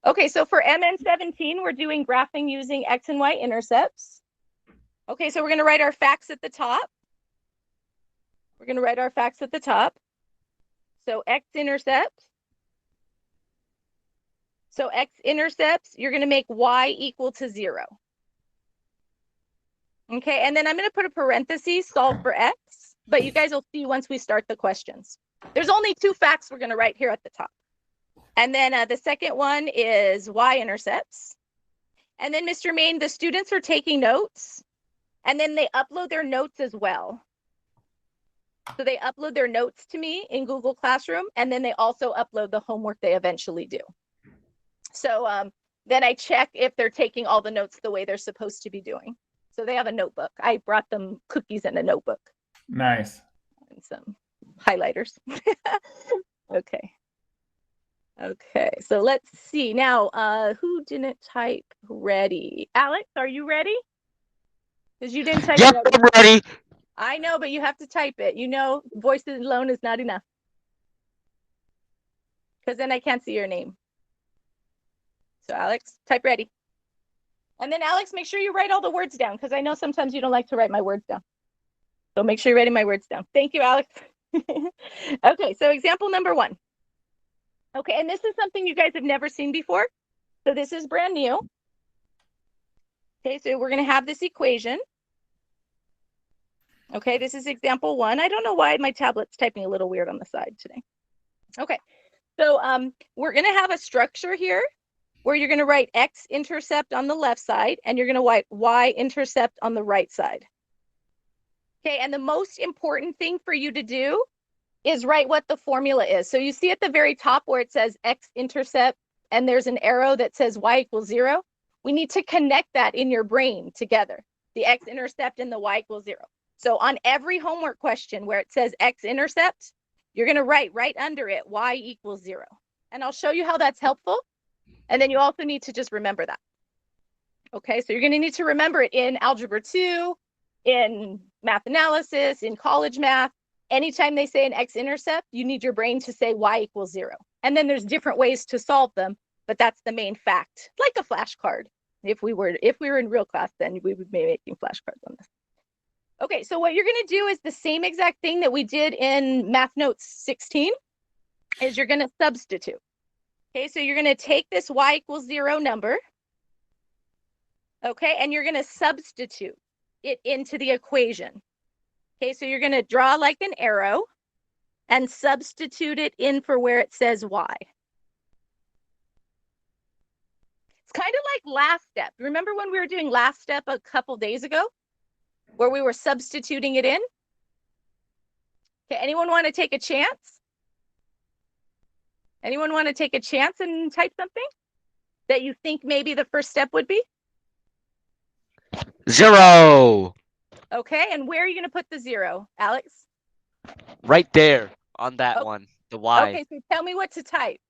Okay, so for Mn17, we're doing graphing using X and Y intercepts. Okay, so we're going to write our facts at the top. We're going to write our facts at the top. So x-intercept. So x-intercepts, you're going to make y equal to 0. Okay, and then I'm going to put a parenthesis, solve for x, but you guys will see once we start the questions. There's only 2 facts we're going to write here at the top. And then the second one is y-intercepts. And then, Mr. Main, the students are taking notes, and then they upload their notes as well. So they upload their notes to me in Google Classroom, and then they also upload the homework they eventually do. So then I check if they're taking all the notes the way they're supposed to be doing. So they have a notebook. I brought them cookies and a notebook. Nice. And some highlighters. Okay. Okay, so let's see. Now, who didn't type ready? Alex, are you ready? Because you didn't type Yep, ready. I'm ready. I know, but you have to type it. You know, voice alone is not enough. Because then I can't see your name. So Alex, type ready. And then Alex, make sure you write all the words down, because I know sometimes you don't like to write my words down. So make sure you're writing my words down. Thank you, Alex. Okay, so example number 1. Okay, and this is something you guys have never seen before. So this is brand new. Okay, so we're going to have this equation. Okay, this is example 1. I don't know why my tablet's typing a little weird on the side today. Okay, so we're going to have a structure here where you're going to write x-intercept on the left side, and you're going to write y-intercept on the right side. Okay, and the most important thing for you to do is write what the formula is. So you see at the very top where it says x-intercept, and there's an arrow that says y equals 0. We need to connect that in your brain together, the x-intercept and the y equals 0. So on every homework question where it says x-intercept, you're going to write right under it y equals 0. And I'll show you how that's helpful. And then you also need to just remember that. Okay, so you're going to need to remember it in Algebra 2, in math analysis, in college math. Anytime they say an x-intercept, you need your brain to say y equals 0. And then there's different ways to solve them, but that's the main fact, like a flashcard. If we were in real class, then we would be making flashcards on this. Okay, so what you're going to do is the same exact thing that we did in Math Notes 16, is you're going to substitute. Okay, so you're going to take this y equals 0 number, okay, and you're going to substitute it into the equation. Okay, so you're going to draw like an arrow and substitute it in for where it says y. It's kind of like last step. Remember when we were doing last step a couple days ago, where we were substituting it in? Okay, anyone want to take a chance? Anyone want to take a chance and type something that you think maybe the first step would be? 0. Okay, and where are you going to put the 0, Alex? Right there on that Oh, one. The Y. okay, so tell me what to type.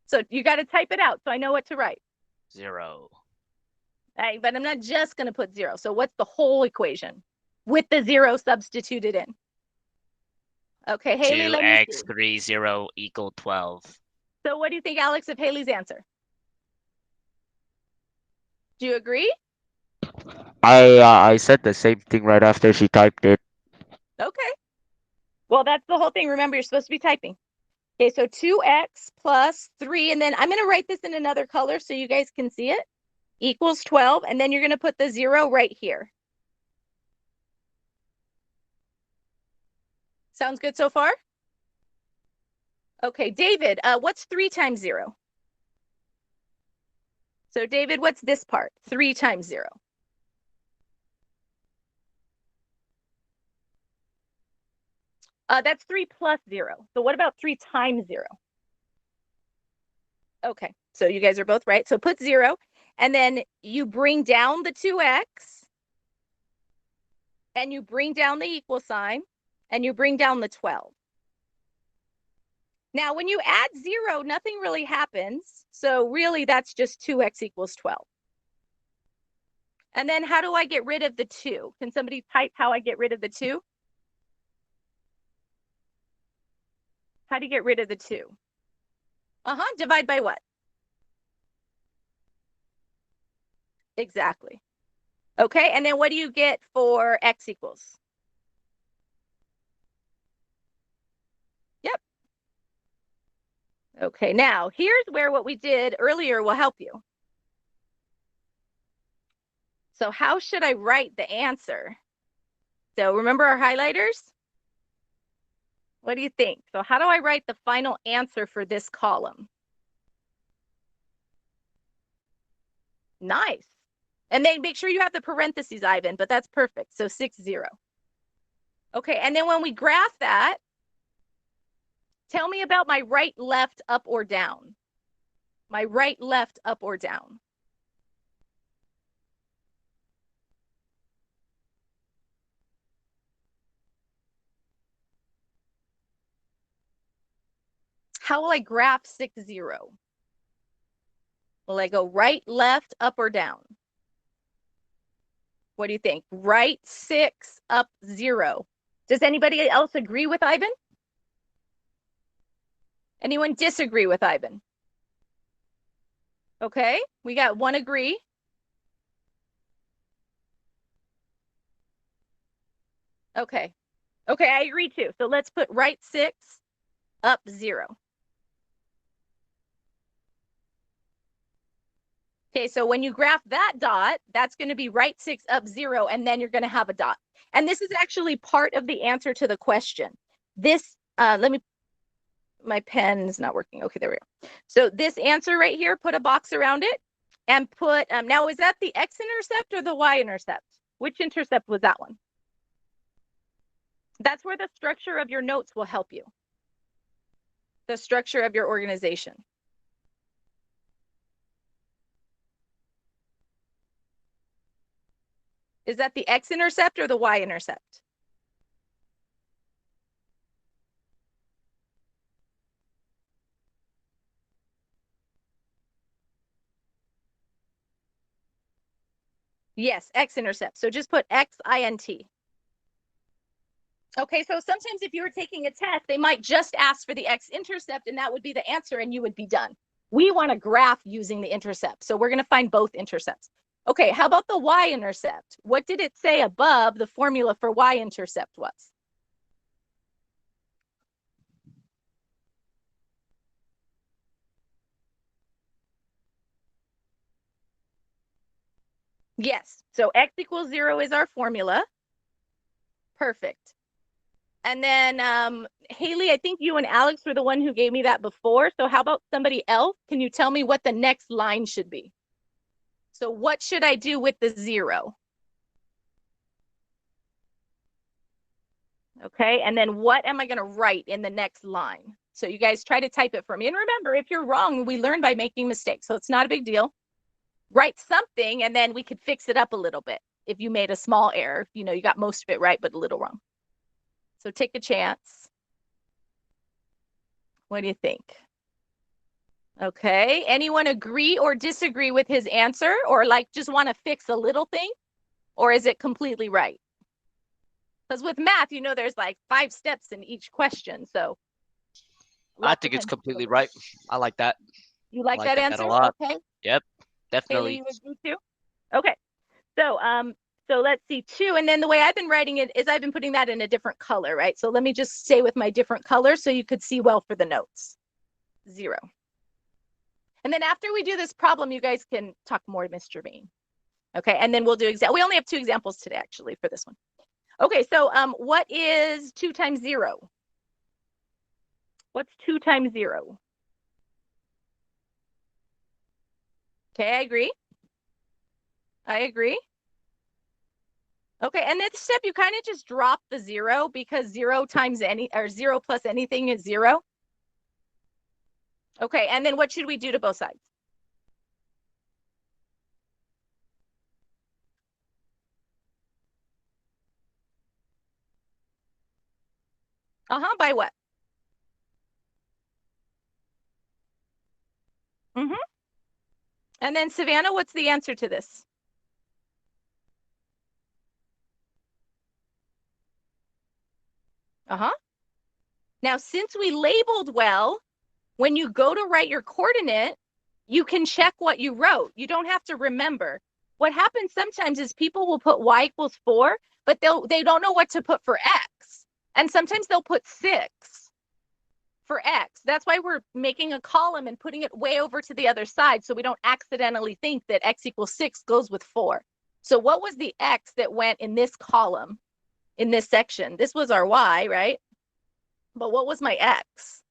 So you got to type it out so I know what to write. 0. Right, but I'm not just going to put 0. So what's the whole equation with the 0 substituted in? Okay, Haley, let me see. 2x30 equal 12. So what do you think, Alex, of Haley's answer? Do you agree? I said the same thing right after she typed it. Okay. Well, that's the whole thing. Remember, you're supposed to be typing. Okay, so 2x plus 3, and then I'm going to write this in another color so you guys can see it, equals 12, and then you're going to put the 0 right here. Sounds good so far? Okay, David, what's 3 times 0? So David, what's this part? 3 times 0. That's 3 plus 0. So what about 3 times 0? Okay, so you guys are both right. So put 0, and then you bring down the 2x, and you bring down the equal sign, and you bring down the 12. Now, when you add 0, nothing really happens. So really, that's just 2x equals 12. And then how do I get rid of the 2? Can somebody type how I get rid of the 2? How do you get rid of the 2? Divide by what? Exactly. Okay, and then what do you get for x equals? Yep. Okay, now here's where what we did earlier will help you. So how should I write the answer? So remember our highlighters? What do you think? So how do I write the final answer for this column? Nice. And then make sure you have the parentheses, Ivan, but that's perfect. So 6, 0. Okay, and then when we graph that, tell me about my right, left, up, or down. My right, left, up, or down. How will I graph 6, 0? Will I go right, left, up, or down? What do you think? Right, 6, up, 0. Does anybody else agree with Ivan? Anyone disagree with Ivan? Okay, we got one agree. Okay. Okay, I agree too. So let's put right 6, up 0. Okay, so when you graph that dot, that's going to be right 6, up 0, and then you're going to have a dot. And this is actually part of the answer to the question. This, my pen is not working. Okay, there we go. So this answer right here, put a box around it and put, now is that the x-intercept or the y-intercept? Which intercept was that one? That's where the structure of your notes will help you. The structure of your organization. Is that the x-intercept or the y-intercept? Yes, x-intercept. So just put x-int. Okay, so sometimes if you were taking a test, they might just ask for the x-intercept and that would be the answer and you would be done. We want to graph using the intercept. So we're going to find both intercepts. Okay, how about the y-intercept? What did it say above the formula for y-intercept was? Yes, so x equals 0 is our formula. Perfect. And then Haley, I think you and Alex were the one who gave me that before. So how about somebody else? Can you tell me what the next line should be? So what should I do with the 0? Okay, and then what am I going to write in the next line? So you guys try to type it for me. And remember, if you're wrong, we learn by making mistakes. So it's not a big deal. Write something and then we could fix it up a little bit. If you made a small error, you know, you got most of it right, but a little wrong. So take a chance. What do you think? Okay, anyone agree or disagree with his answer or like just want to fix a little thing? Or is it completely right? Because with math, you know, there's like 5 steps in each question. So I think it's completely right. I like that. You like I like that that answer? a lot. Okay. Yep, Haley, definitely. you agree too? Okay. So let's see 2. And then the way I've been writing it is I've been putting that in a different color, right? So let me just stay with my different colors so you could see well for the notes. 0. And then after we do this problem, you guys can talk more to Mr. Bean. Okay, and then we'll do we only have 2 examples today actually for this one. Okay, so what is 2 times 0? What's 2 times 0? Okay, I agree. I agree. Okay, and this step you kind of just drop the 0 because 0 times any or 0 plus anything is 0. Okay, and then what should we do to both sides? By what? Mm-hmm. And then Savannah, what's the answer to this? Now, since we labeled well, when you go to write your coordinate, you can check what you wrote. You don't have to remember. what happens sometimes is people will put y equals 4, but they don't know what to put for x. And sometimes they'll put 6 for x. That's why we're making a column and putting it way over to the other side so we don't accidentally think that x equals 6 goes with 4. So what was the x that went in this column, in this section? This was our y, right? But what was my x?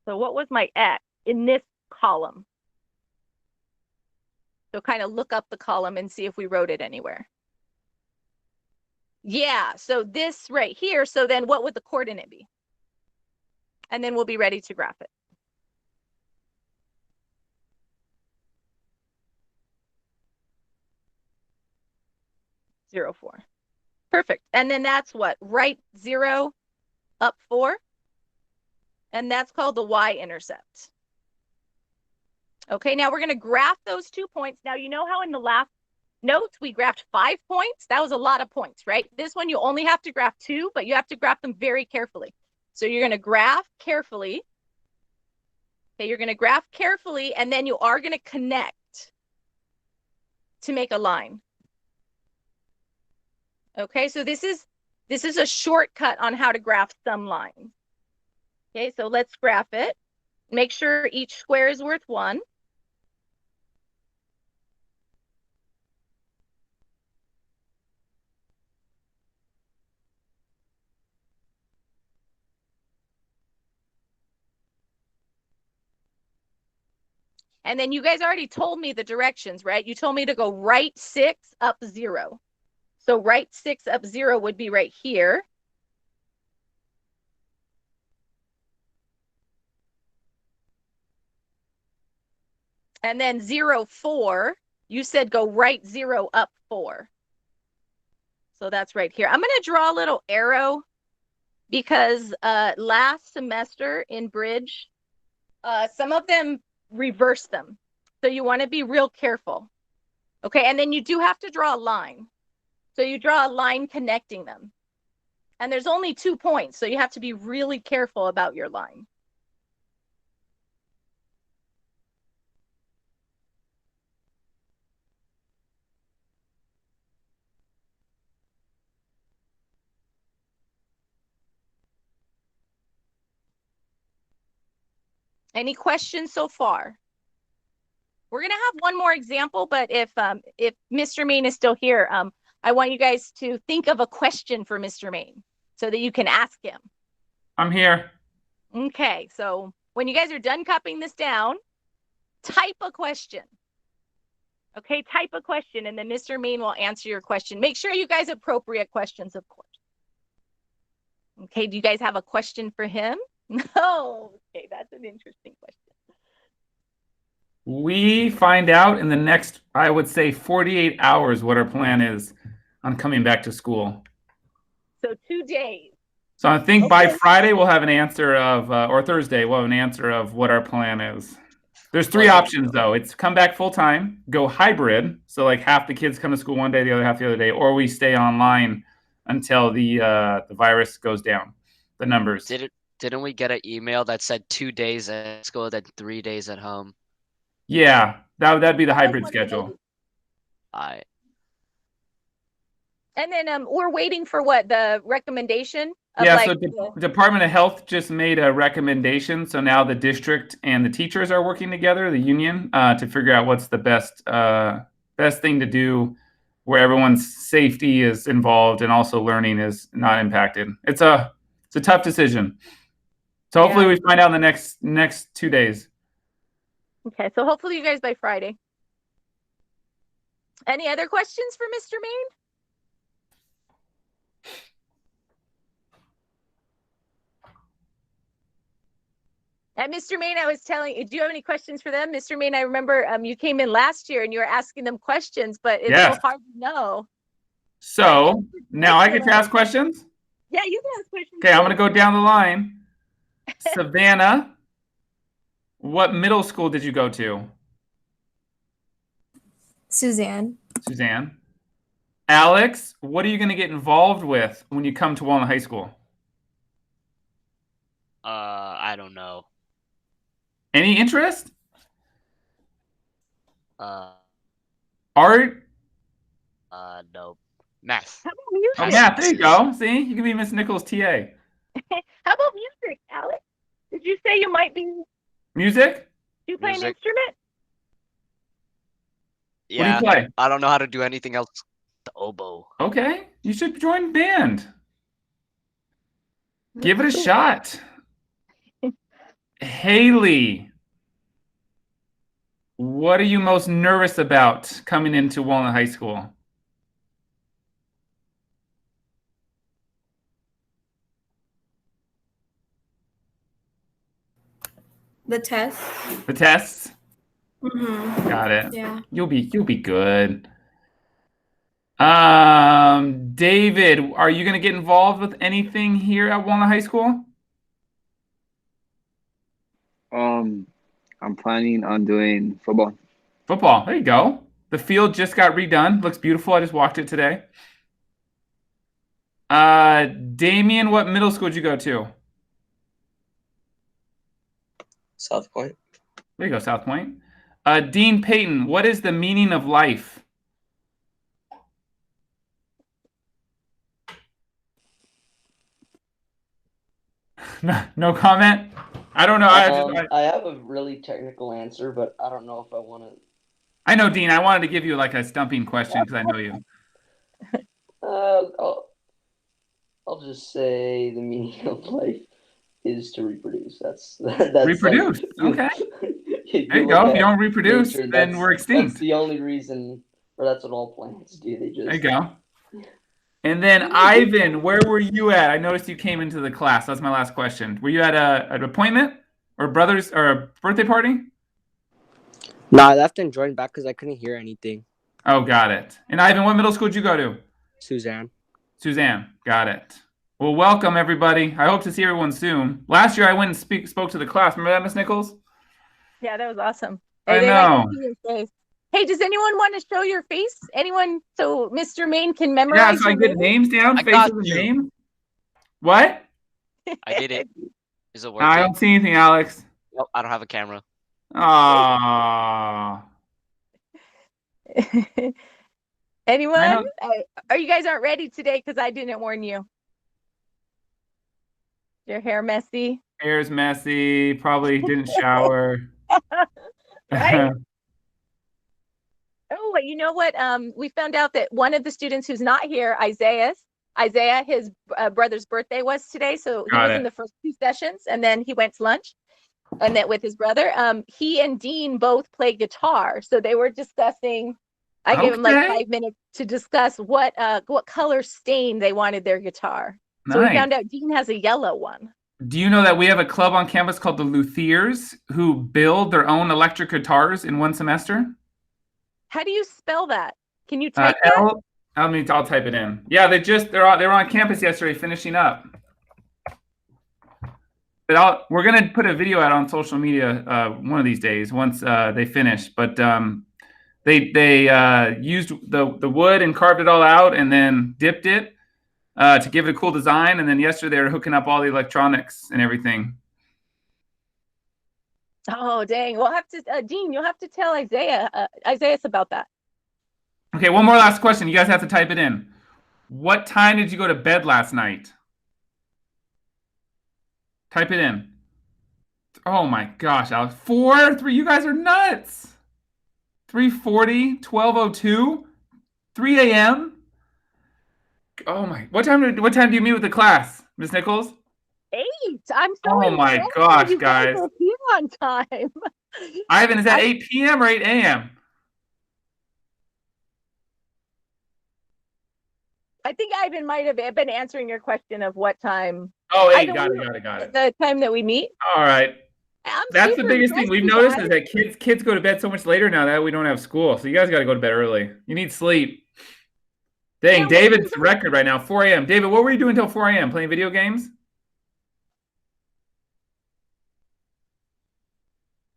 So what was my x in this column? So kind of look up the column and see if we wrote it anywhere. Yeah, so this right here. So then what would the coordinate be? And then we'll be ready to graph it. 0, 4. Perfect. And then that's what? Right 0, up 4. And that's called the y-intercept. Okay, now we're going to graph those 2 points. Now, you know how in the last notes we graphed 5 points? That was a lot of points, right? This one you only have to graph 2, but you have to graph them very carefully. So you're going to graph carefully. Okay, you're going to graph carefully, and then you are going to connect to make a line. Okay, so this is a shortcut on how to graph some lines. Okay, so let's graph it. Make sure each square is worth 1. And then you guys already told me the directions, right? You told me to go right 6, up 0. So right 6, up 0 would be right here. And then 0, 4, you said go right 0, up 4. So that's right here. I'm going to draw a little arrow because last semester in Bridge, some of them reverse them. So you want to be real careful. Okay, and then you do have to draw a line. So you draw a line connecting them. And there's only 2 points, so you have to be really careful about your line. Any questions so far? We're going to have one more example, but if Mr. Main is still here, I want you guys to think of a question for Mr. Main so that you can ask him. I'm here. Okay, so when you guys are done copying this down, type a question. Okay, type a question, and then Mr. Main will answer your question. Make sure you guys appropriate questions, of course. Okay, do you guys have a question for him? No. Okay, that's an interesting question. We find out in the next, I would say, 48 hours what our plan is on coming back to school. So 2 days. So I think by Friday we'll have an answer of, or Thursday we'll have an answer of what our plan is. There's 3 options though. It's come back full time, go hybrid, so like half the kids come to school one day, the other half the other day, or we stay online until the virus goes down. The numbers. Didn't we get an email that said 2 days at school, then 3 days at home? Yeah, that'd be the hybrid schedule. I. And then we're waiting for what, the recommendation of Yeah, like so the Department of Health just made a recommendation. So now the district and the teachers are working together, the union, to figure out what's the best thing to do where everyone's safety is involved and also learning is not impacted. It's a tough decision. So hopefully we find out in the next 2 days. Okay, so hopefully you guys by Friday. Any other questions for Mr. Main? And Mr. Main, I was telling you, do you have any questions for them? Mr. Main, I remember you came in last year and you were asking them questions, but it's so hard to know. So now I get to ask questions? Yeah, you can ask questions. Okay, I'm going to go down the line. Savannah, what middle school did you go to? Suzanne. Suzanne. Alex, what are you going to get involved with when you come to Walnut High School? I don't know. Any interest? Uh, Art? no. Math. How about Oh, music? math. There you go. See, you can be Miss Nichols' TA. How about music, Alex? Did you say you might be? Do Music? you play an Music. instrument? What do you Yeah. play? I don't know how to do anything else. The oboe. Okay, you should join band. Give it a Cool. shot. Haley, what are you most nervous about coming into Walnut High School? The test. The tests? Mm-hmm. Got it. Yeah. You'll be good. David, are you going to get involved with anything here at Walnut High School? I'm planning on doing football. Football. There you go. The field just got redone. Looks beautiful. I just walked it today. Damien, what middle school did you go to? South Point. There you go, South Point. Dean Payton, what is the meaning of life? No comment? I don't know. I have a really technical answer, but I don't know if I want to. I know, Dean. I wanted to give you like a stumping question because I know you. I'll just say the meaning of life is to reproduce. That's Reproduce. Like, Okay. if There you go. If you don't look at reproduce, nature, then we're That's extinct. the only reason, or that's what all plants do. They just. There you go. And then Ivan, where were you at? I noticed you came into the class. That's my last question. Were you at an appointment or brothers or a birthday party? No, I left and joined back because I couldn't hear anything. Oh, got it. And Ivan, what middle school did you go to? Suzanne. Suzanne, got it. Well, welcome everybody. I hope to see everyone soon. Last year I went and spoke to the class. Remember that, Miss Nichols? Yeah, that was awesome. I They know. like to see your face. Hey, does anyone want to show your face? Anyone? So Mr. Main can Yeah, memorize so I your get name? names down, I faces got and you. names. What? I did it. Is it I working? don't see anything, Alex. Nope, I don't have a camera. Aww. Anyone? Are you guys aren't ready today because I didn't warn you? Your hair messy? Hair's messy. Probably didn't shower. Right? Oh, you know what? We found out that one of the students who's not here, Isaiah, his brother's birthday was today. So he Got was it. in the first two sessions and then he went to lunch and met with his brother. He and Dean both play guitar. So they were discussing, I gave them like Okay. 5 minutes to discuss what color stain they wanted their guitar. So Nice. we found out Dean has a yellow one. Do you know that we have a club on campus called the Luthiers who build their own electric guitars in one semester? How do you spell that? Can you type that? I'll type it in. Yeah, they were on campus yesterday finishing up. But we're gonna put a video out on social media one of these days once they finish. But they used the wood and carved it all out and then dipped it to give it a cool design. And then yesterday they were hooking up all the electronics and everything. Oh, dang. We'll have to, Dean, you'll have to tell Isaiah about that. Okay, one more last question. You guys have to type it in. What time did you go to bed last night? Type it in. Oh my gosh, Alex. 4, 3, you guys are nuts. 3:40, 12:02, 3 a.m. Oh my, what time do you meet with the class, Miss Nichols? 8. I'm so Oh my impressed gosh, you guys. are here on time. Ivan, is that 8 p.m. or 8 a.m.? I think Ivan might have been answering your question of what time. Oh, 8, Ivan, got it. The time that we meet. All right. That's the super biggest thing impressed, we've you noticed guys. is that kids go to bed so much later now that we don't have school. So you guys got to go to bed early. You need sleep. Dang, Yeah, David's the record right now, 4 a.m. David, what were you doing until 4 a.m.? Playing video games?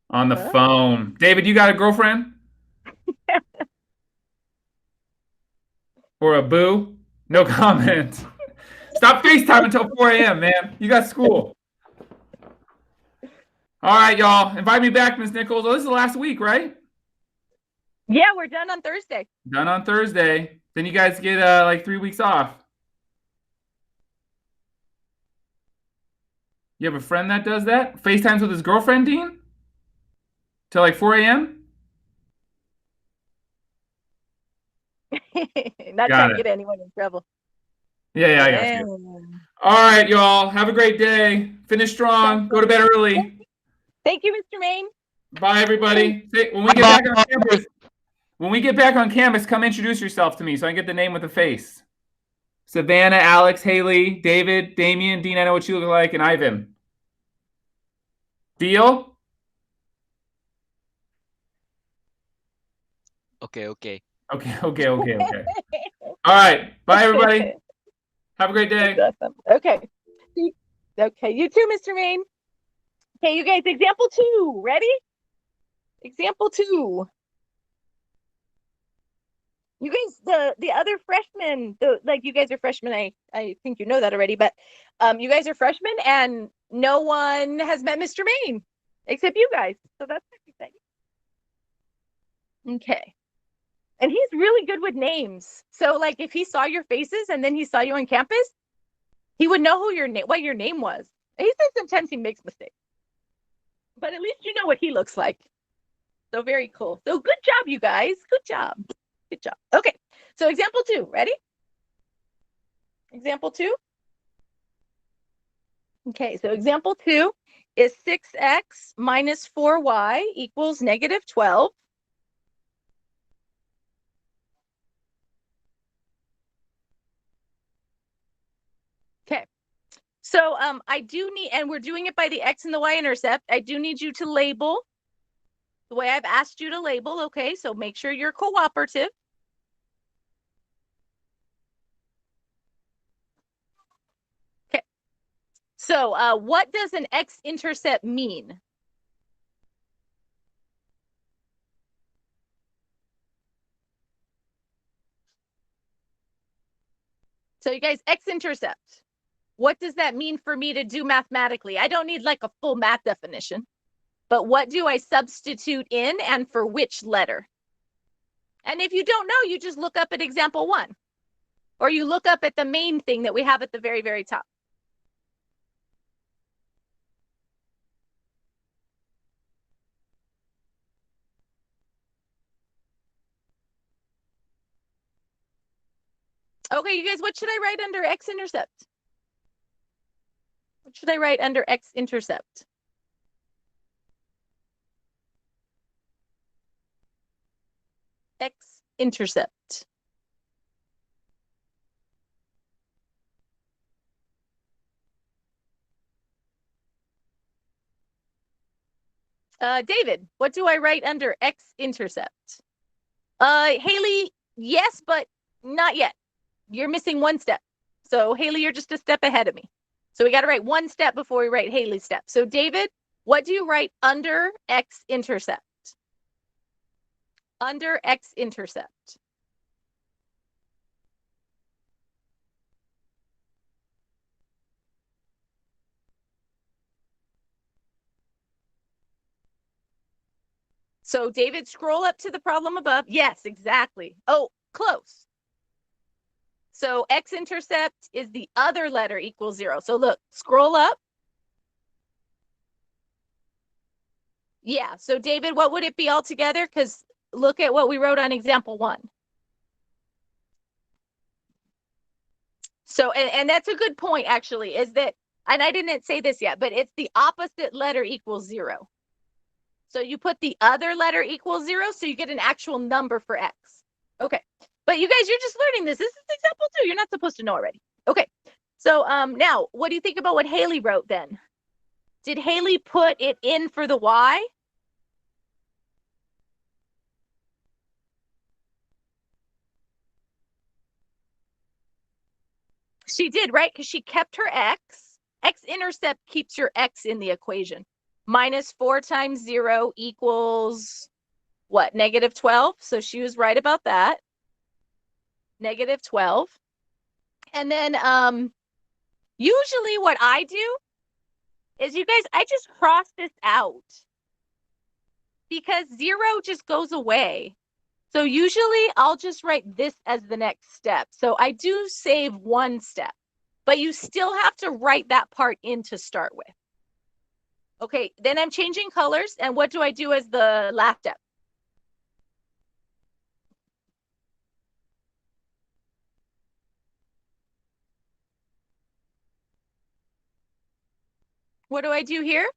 On the phone. David, you got a girlfriend? Or a boo? No comment. Stop FaceTime until 4 a.m., man. You got school. All right, y'all. Invite me back, Miss Nichols. Oh, this is the last week, right? Yeah, we're done on Thursday. Done on Thursday. Then you guys get like 3 weeks off. You have a friend that does that? FaceTimes with his girlfriend, Dean? Till like 4 a.m.? Not Got trying to it. get anyone in trouble. Yeah, I got you. All right, y'all. Have a great day. Finish strong. Go to bed early. Thank you, Mr. Main. Bye, everybody. When we get back on campus, come introduce yourself to me so I can get the name with the face. Savannah, Alex, Haley, David, Damien, Dean, I know what you look like, and Ivan. Deal? Okay. Okay. All right. Bye, everybody. Have a great day. That's awesome. Okay. Okay, you too, Mr. Main. Okay, you guys, example 2. Ready? Example 2. You guys, the other freshmen, you guys are freshmen. I think you know that already, but you guys are freshmen, and no one has met Mr. Main except you guys. So that's exciting. Okay. And he's really good with names. So like if he saw your faces and then he saw you on campus, he would know what your name was. He says sometimes he makes mistakes, but at least you know what he looks like. So very cool. So good job, you guys. Good job. Good job. Okay. So example 2, ready? Example 2. Okay. So example 2 is 6x minus 4y equals negative 12. Okay. So I do need, and we're doing it by the x and the y-intercept. I do need you to label the way I've asked you to label. Okay. So make sure you're cooperative. Okay. So what does an x-intercept mean? So you guys, x-intercept. What does that mean for me to do mathematically? I don't need like a full math definition, but what do I substitute in and for which letter? And if you don't know, you just look up at example 1, or you look up at the main thing that we have at the very, very top. Okay, you guys, what should I write under x-intercept? What should I write under x-intercept? X-intercept. David, what do I write under x-intercept? Haley, yes, but not yet. You're missing 1 step. So Haley, you're just a step ahead of me. So we got to write 1 step before we write Haley's step. So David, what do you write under x-intercept? Under x-intercept. So David, scroll up to the problem above. Yes, exactly. Oh, close. So x-intercept is the other letter equals 0. So look, scroll up. Yeah, so David, what would it be altogether? Because look at what we wrote on example 1. So, and that's a good point, actually, is that, and I didn't say this yet, but it's the opposite letter equals 0. So you put the other letter equals 0, so you get an actual number for x. Okay, but you guys, you're just learning this. This is example 2. You're not supposed to know already. Okay, so now, what do you think about what Haley wrote then? Did Haley put it in for the y? She did, right? Because she kept her x. X-intercept keeps your x in the equation. Minus 4 times 0 equals what? Negative 12. So she was right about that. Negative 12. And then usually what I do is, you guys, I just cross this out because 0 just goes away. So usually I'll just write this as the next step. So I do save one step, but you still have to write that part in to start with. Okay, then I'm changing colors. And what do I do as the last step? What do I do here?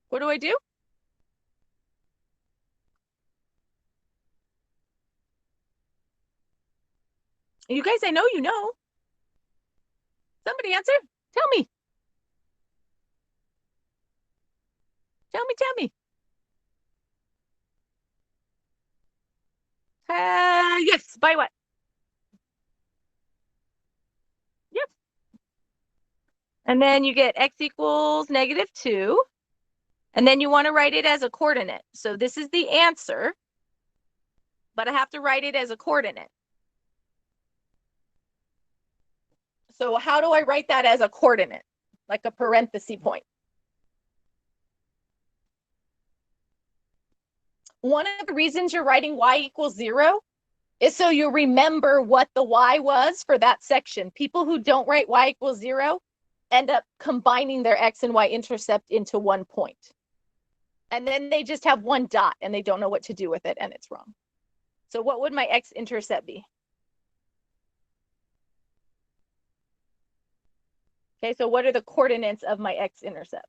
What do I do? You guys, I know you know. Somebody answer. Tell me. Tell me, tell me. Yes, by what? Yep. And then you get x equals -2. And then you want to write it as a coordinate. So this is the answer, but I have to write it as a coordinate. So how do I write that as a coordinate? Like a parenthesis point. One of the reasons you're writing y equals 0 is so you remember what the y was for that section. People who don't write y equals 0 end up combining their x and y intercept into one point. And then they just have one dot and they don't know what to do with it and it's wrong. So what would my x-intercept be? Okay, so what are the coordinates of my x-intercept?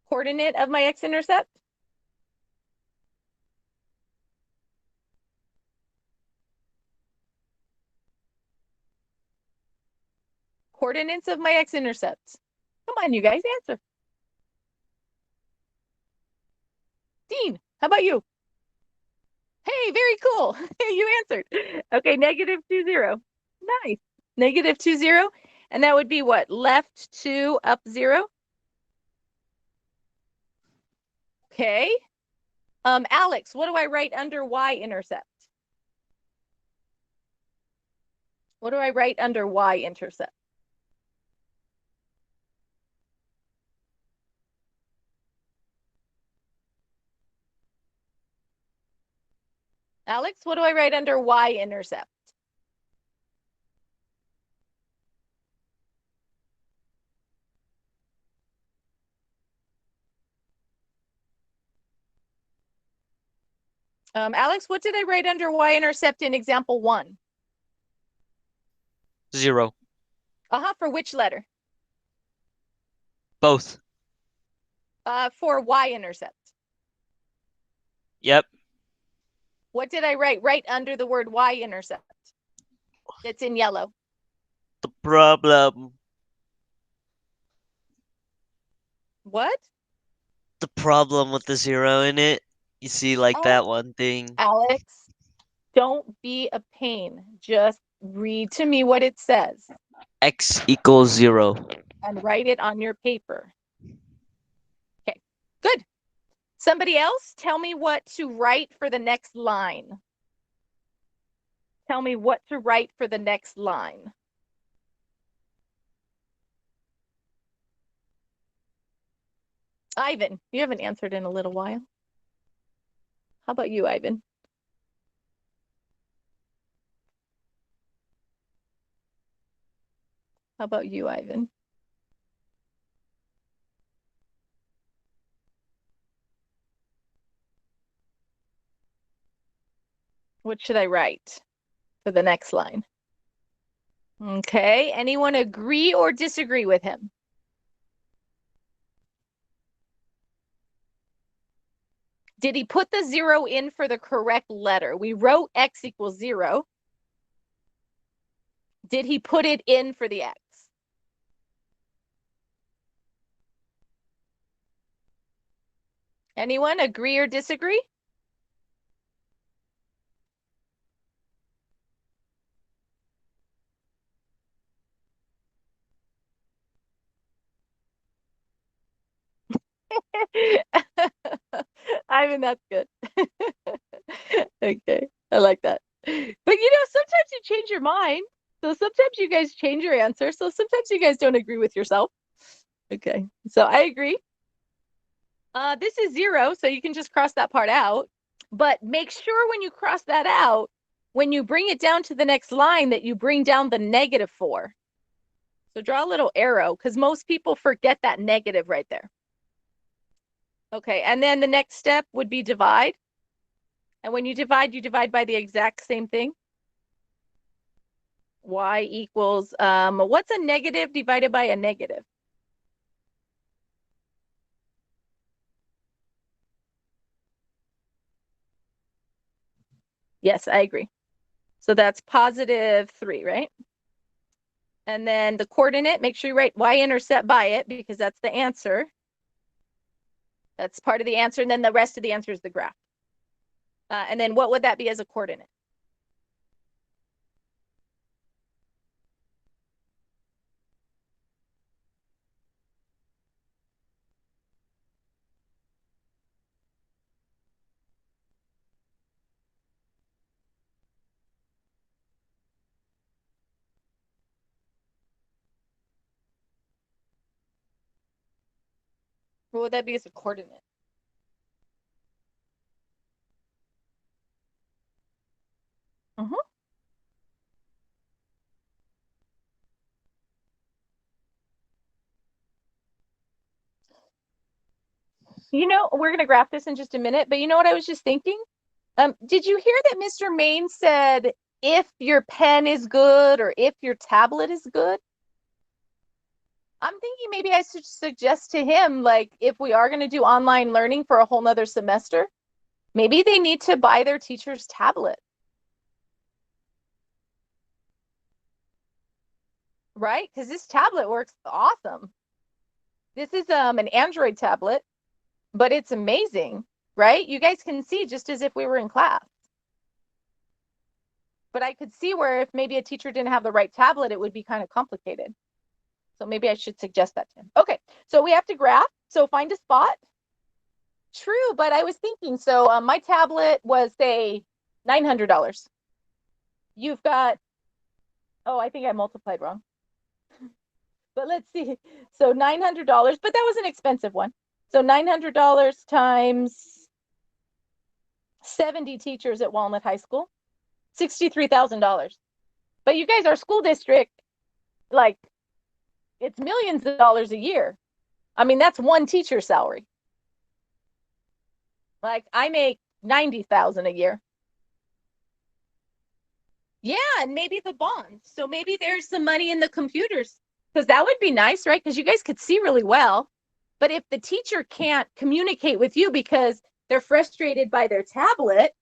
Coordinate of my x-intercept? Coordinates of my x-intercepts. Come on, you guys, answer. Dean, how about you? Hey, very cool. You answered. Okay, -2, 0. Nice. -2, 0. And that would be what? Left 2, up 0? Okay. Alex, what do I write under y-intercept? What do I write under y-intercept? Alex, what do I write under y-intercept? Alex, what did I write under y-intercept in example 1? 0. For which letter? Both. For y-intercept. Yep. What did I write right under the word y-intercept? It's in yellow. The problem. What? The problem with the 0 in it. You see, like Oh. that one thing. Alex, don't be a pain. Just read to me what it says X equals 0. and write it on your paper. Okay, good. Somebody else, tell me what to write for the next line. Tell me what to write for the next line. Ivan, you haven't answered in a little while. How about you, Ivan? How about you, Ivan? What should I write for the next line? Okay, anyone agree or disagree with him? Did he put the 0 in for the correct letter? We wrote x equals 0. Did he put it in for the x? Anyone agree or disagree? mn25, and that's good. Okay, I like that. But sometimes you change your mind. So sometimes you guys change your answer. So sometimes you guys don't agree with yourself. Okay, so I agree. This is 0, so you can just cross that part out. But make sure when you cross that out, when you bring it down to the next line, that you bring down the -4. So draw a little arrow, because most people forget that negative right there. Okay, and then the next step would be divide. And when you divide by the exact same thing. Y equals, what's a negative divided by a negative? Yes, I agree. So that's +3, right? And then the coordinate, make sure you write y-intercept by it, because that's the answer. That's part of the answer. And then the rest of the answer is the graph. And then what would that be as a coordinate? What would that be as a coordinate? We're going to graph this in just a minute, but you know what I was just thinking? Did you hear that Mr. Main said, if your pen is good or if your tablet is good? I'm thinking maybe I should suggest to him, like, if we are going to do online learning for a whole nother semester, maybe they need to buy their teacher's tablet. Right? Because this tablet works awesome. This is an Android tablet, but it's amazing, right? You guys can see just as if we were in class. But I could see where if maybe a teacher didn't have the right tablet, it would be kind of complicated. So maybe I should suggest that to him. Okay, so we have to graph. So find a spot. True, but I was thinking, so my tablet was, say, $900. You've got, oh, I think I multiplied wrong. But let's see. So $900, but that was an expensive one. So $900 times 70 teachers at Walnut High School, $63,000. But you guys, our school district, like, it's millions of dollars a year. I mean, that's one teacher salary. Like, I make 90,000 a year. Yeah, and maybe the bonds. So maybe there's some money in the computers, because that would be nice, right? Because you guys could see really well. But if the teacher can't communicate with you because they're frustrated by their tablet,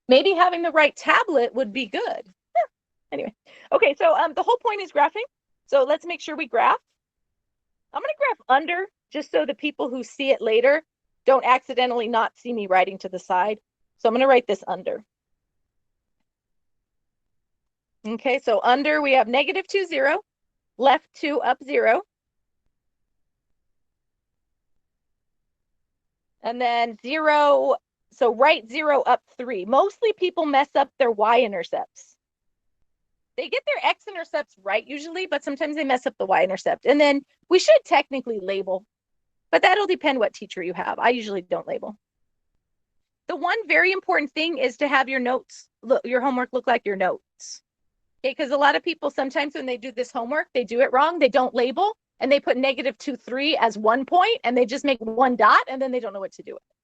maybe having the right tablet would be good. Anyway, okay, so the whole point is graphing. So let's make sure we graph. I'm going to graph under, just so the people who see it later don't accidentally not see me writing to the side. So I'm going to write this under. Okay, so under we have -2, 0, left 2, up 0. And then 0, so right 0, up 3. Mostly people mess up their y-intercepts. They get their x-intercepts right usually, but sometimes they mess up the y-intercept. And then we should technically label, but that'll depend what teacher you have. I usually don't label. The one very important thing is to have your notes, your homework look like your notes. Okay, because a lot of people sometimes when they do this homework, they do it wrong. They don't label and they put -2, 3 as 1 point and they just make 1 dot and then they don't know what to do with it.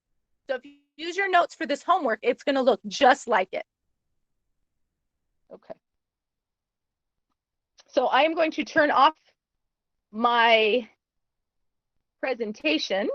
So if you use your notes for this homework, it's going to look just like it. Okay. So I am going to turn off my presentation